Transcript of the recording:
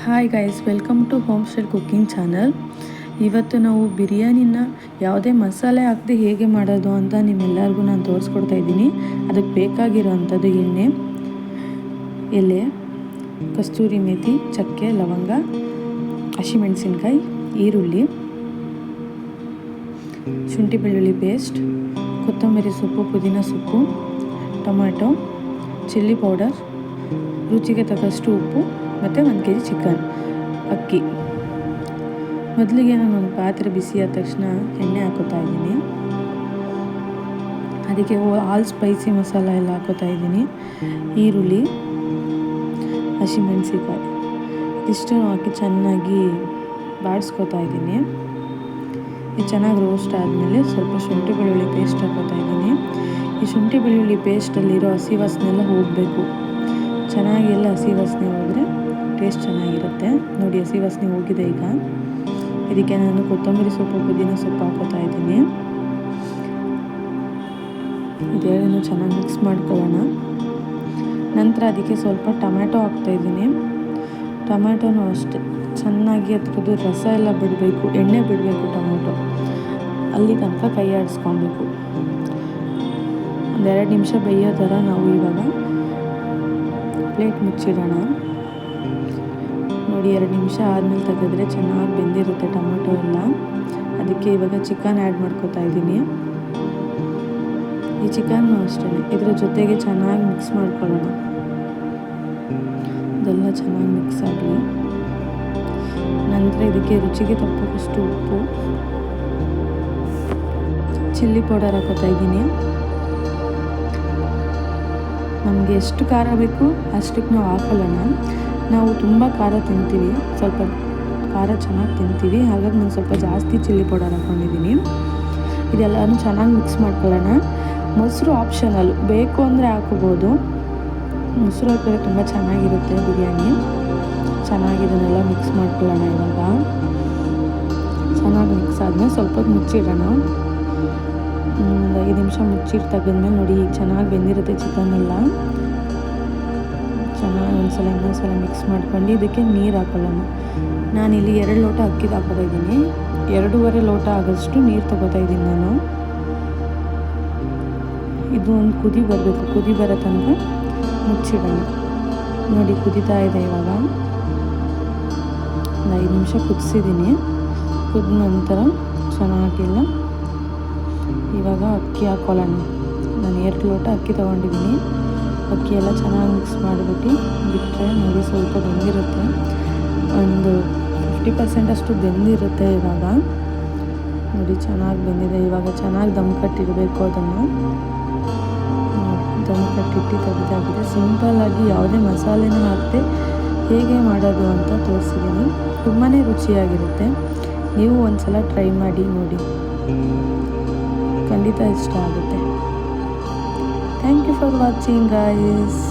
Hi guys, welcome to home style cooking channel. ಇವತ್ತು ನಾವು ಬಿರಿಯಾನಿನ ಯಾವುದೇ ಮಸಾಲೆ ಹಾಕದೆ ಹೇಗೆ ಮಾಡೋದು ಅಂತ ನಿಮ್ಮೆಲ್ಲರಿಗೂ ನಾನು ತೋರಿಸ್ಕೊಡ್ತಾ ಇದ್ದೀನಿ. ಅದಕ್ಕೆ ಬೇಕಾಗಿರೋವಂಥದ್ದು ಎಲೆ, ಕಸ್ತೂರಿ ಮೇಥಿ, ಚಕ್ಕೆ, ಲವಂಗ, ಹಸಿಮೆಣಸಿನ್ಕಾಯಿ, ಈರುಳ್ಳಿ, ಶುಂಠಿ ಬೆಳ್ಳುಳ್ಳಿ ಪೇಸ್ಟ್, ಕೊತ್ತಂಬರಿ ಸೊಪ್ಪು, ಪುದೀನ ಸೊಪ್ಪು, ಟೊಮ್ಯಾಟೊ, ಚಿಲ್ಲಿ ಪೌಡರ್, ರುಚಿಗೆ ತಕ್ಕಷ್ಟು ಉಪ್ಪು ಮತ್ತು 1 kg ಚಿಕನ್, ಅಕ್ಕಿ. ಮೊದಲಿಗೆ ನಾನು ಒಂದು ಪಾತ್ರೆ ಬಿಸಿ ಆದ ತಕ್ಷಣ ಎಣ್ಣೆ ಹಾಕೋತಾ ಇದ್ದೀನಿ. ಅದಕ್ಕೆ ಆಲ್ ಸ್ಪೈಸಿ ಮಸಾಲ ಎಲ್ಲ ಹಾಕೋತಾ ಇದ್ದೀನಿ. ಈರುಳ್ಳಿ, ಹಸಿಮೆಣಸಿನ್ಕಾಯಿ ಇದಿಷ್ಟು ಹಾಕಿ ಚೆನ್ನಾಗಿ ಬಾಡಿಸ್ಕೊತಾ ಇದ್ದೀನಿ. ಇದು ಚೆನ್ನಾಗಿ ರೋಸ್ಟ್ ಆದಮೇಲೆ ಸ್ವಲ್ಪ ಶುಂಠಿ ಬೆಳ್ಳುಳ್ಳಿ ಪೇಸ್ಟ್ ಹಾಕೋತಾ ಇದ್ದೀನಿ. ಈ ಶುಂಠಿ ಬೆಳ್ಳುಳ್ಳಿ ಪೇಸ್ಟಲ್ಲಿರೋ ಹಸಿ ವಾಸನೆ ಎಲ್ಲ ಹೋಗಬೇಕು. ಚೆನ್ನಾಗಿ ಎಲ್ಲ ಹಸಿ ವಾಸನೆ ಹೋದರೆ ಟೇಸ್ಟ್ ಚೆನ್ನಾಗಿರುತ್ತೆ. ನೋಡಿ, ಹಸಿ ವಾಸನೆ ಹೋಗಿದೆ. ಈಗ ಇದಕ್ಕೆ ನಾನು ಕೊತ್ತಂಬರಿ ಸೊಪ್ಪು, ಪುದೀನ ಸೊಪ್ಪು ಹಾಕೋತಾ ಇದ್ದೀನಿ. ಇದೆರಡನ್ನು ಚೆನ್ನಾಗಿ ಮಿಕ್ಸ್ ಮಾಡ್ಕೊಳ್ಳೋಣ. ನಂತರ ಅದಕ್ಕೆ ಸ್ವಲ್ಪ ಟೊಮ್ಯಾಟೊ ಹಾಕ್ತಾಯಿದ್ದೀನಿ. ಟೊಮ್ಯಾಟೊನೂ ಅಷ್ಟೇ ಚೆನ್ನಾಗಿ ಅದರದ್ದು ರಸ ಎಲ್ಲ ಬಿಡಬೇಕು, ಎಣ್ಣೆ ಬಿಡಬೇಕು. ಟೊಮ್ಯಾಟೊ ಅಲ್ಲಿ ತನಕ ಕೈ ಆಡಿಸ್ಕೊಬೇಕು. 1-2 ನಿಮಿಷ ಬೇಯೋ ಥರ ನಾವು ಇವಾಗ ಪ್ಲೇಟ್ ಮುಚ್ಚಿಡೋಣ. ನೋಡಿ, 2 ನಿಮಿಷ ಆದಮೇಲೆ ತೆಗೆದ್ರೆ ಚೆನ್ನಾಗಿ ಬೆಂದಿರುತ್ತೆ ಟೊಮೊಟೊ ಎಲ್ಲ. ಅದಕ್ಕೆ ಇವಾಗ ಚಿಕನ್ ಆ್ಯಡ್ ಮಾಡ್ಕೋತಾ ಇದ್ದೀನಿ. ಈ ಚಿಕನ್ನು ಅಷ್ಟೇ ಇದರ ಜೊತೆಗೆ ಚೆನ್ನಾಗಿ ಮಿಕ್ಸ್ ಮಾಡ್ಕೊಳ್ಳೋಣ. ಇದೆಲ್ಲ ಚೆನ್ನಾಗಿ ಮಿಕ್ಸ್ ಆಗಲಿ. ನಂತರ ಇದಕ್ಕೆ ರುಚಿಗೆ ತಕ್ಕಷ್ಟು ಉಪ್ಪು, ಚಿಲ್ಲಿ ಪೌಡರ್ ಹಾಕೋತಾ ಇದ್ದೀನಿ. ನಮಗೆ ಎಷ್ಟು ಖಾರ ಬೇಕು ಅಷ್ಟಕ್ಕೆ ನಾವು ಹಾಕೊಳ್ಳೋಣ. ನಾವು ತುಂಬ ಖಾರ ತಿಂತೀವಿ, ಸ್ವಲ್ಪ ಖಾರ ಚೆನ್ನಾಗಿ ತಿಂತೀವಿ, ಹಾಗಾಗಿ ನಾನು ಸ್ವಲ್ಪ ಜಾಸ್ತಿ ಚಿಲ್ಲಿ ಪೌಡರ್ ಹಾಕ್ಕೊಂಡಿದ್ದೀನಿ. ಇದೆಲ್ಲನೂ ಚೆನ್ನಾಗಿ ಮಿಕ್ಸ್ ಮಾಡ್ಕೊಳ್ಳೋಣ. ಮೊಸರು ಆಪ್ಷನಲ್, ಬೇಕು ಅಂದರೆ ಹಾಕೋಬೋದು. ಮೊಸರು ಹಾಕಿದ್ರೆ ತುಂಬ ಚೆನ್ನಾಗಿರುತ್ತೆ ಬಿರಿಯಾನಿ. ಚೆನ್ನಾಗಿ ಇದನ್ನೆಲ್ಲ ಮಿಕ್ಸ್ ಮಾಡ್ಕೊಳ್ಳೋಣ. ಇವಾಗ ಚೆನ್ನಾಗಿ ಮಿಕ್ಸ್ ಆದಮೇಲೆ ಸ್ವಲ್ಪ ಹೊತ್ತು ಮುಚ್ಚಿಡೋಣ. 5 ನಿಮಿಷ ಮುಚ್ಚಿಟ್ಟು ತೆಗೆದ್ಮೇಲೆ ನೋಡಿ, ಈಗ ಚೆನ್ನಾಗಿ ಬೆಂದಿರುತ್ತೆ ಚಿಕನ್ ಎಲ್ಲ. ಚೆನ್ನಾಗಿ ಇನ್ನೊಂದ್ಸಲ ಮಿಕ್ಸ್ ಮಾಡ್ಕೊಂಡು ಇದಕ್ಕೆ ನೀರು ಹಾಕೊಳ್ಳೋಣ. ನಾನಿಲ್ಲಿ 2 ಲೋಟ ಅಕ್ಕಿದು ಹಾಕೋತಾ ಇದ್ದೀನಿ. 2.5 ಲೋಟ ಆಗೋಷ್ಟು ನೀರು ತೊಗೋತಾ ಇದ್ದೀನಿ ನಾನು. ಇದು ಒಂದು ಕುದಿ ಬರಬೇಕು. ಕುದಿ ಬರೋ ತನಕ ಮುಚ್ಚಿಡೋಣ. ನೋಡಿ, ಕುದೀತಾ ಇದೆ. ಇವಾಗ 5 ನಿಮಿಷ ಕುದಿಸಿದ್ದೀನಿ. ಕುದ ನಂತರ ಚೆನ್ನಾಗಿಲ್ಲ. ಇವಾಗ ಅಕ್ಕಿ ಹಾಕ್ಕೊಳ್ಳೋಣ. ನಾನು 2 ಲೋಟ ಅಕ್ಕಿ ತೊಗೊಂಡಿದ್ದೀನಿ. ಅಕ್ಕಿ ಎಲ್ಲ ಚೆನ್ನಾಗಿ ಮಿಕ್ಸ್ ಮಾಡಿಬಿಟ್ಟು ಬಿಟ್ಟರೆ ನೋಡಿ, ಸ್ವಲ್ಪ ಬೆಂದಿರುತ್ತೆ. ಒಂದು 50% ಅಷ್ಟು ಬೆಂದಿರುತ್ತೆ. ಇವಾಗ ನೋಡಿ, ಚೆನ್ನಾಗಿ ಬೆಂದಿದೆ. ಇವಾಗ ಚೆನ್ನಾಗಿ ದಮ್ ಕಟ್ಟಿಡಬೇಕು. ಅದನ್ನು ದಮ್ ಕಟ್ಟಿಟ್ಟು ತೆಗೆದಾಗಿದೆ. ಸಿಂಪಲ್ಲಾಗಿ ಯಾವುದೇ ಮಸಾಲೆನ ಹಾಕದೆ ಹೇಗೆ ಮಾಡೋದು ಅಂತ ತೋರಿಸಿದ್ದೀನಿ. ತುಂಬಾ ರುಚಿಯಾಗಿರುತ್ತೆ. ನೀವು ಒಂದು ಸಲ ಟ್ರೈ ಮಾಡಿ ನೋಡಿ, ಖಂಡಿತ ಇಷ್ಟ ಆಗುತ್ತೆ. Thank you for watching guys.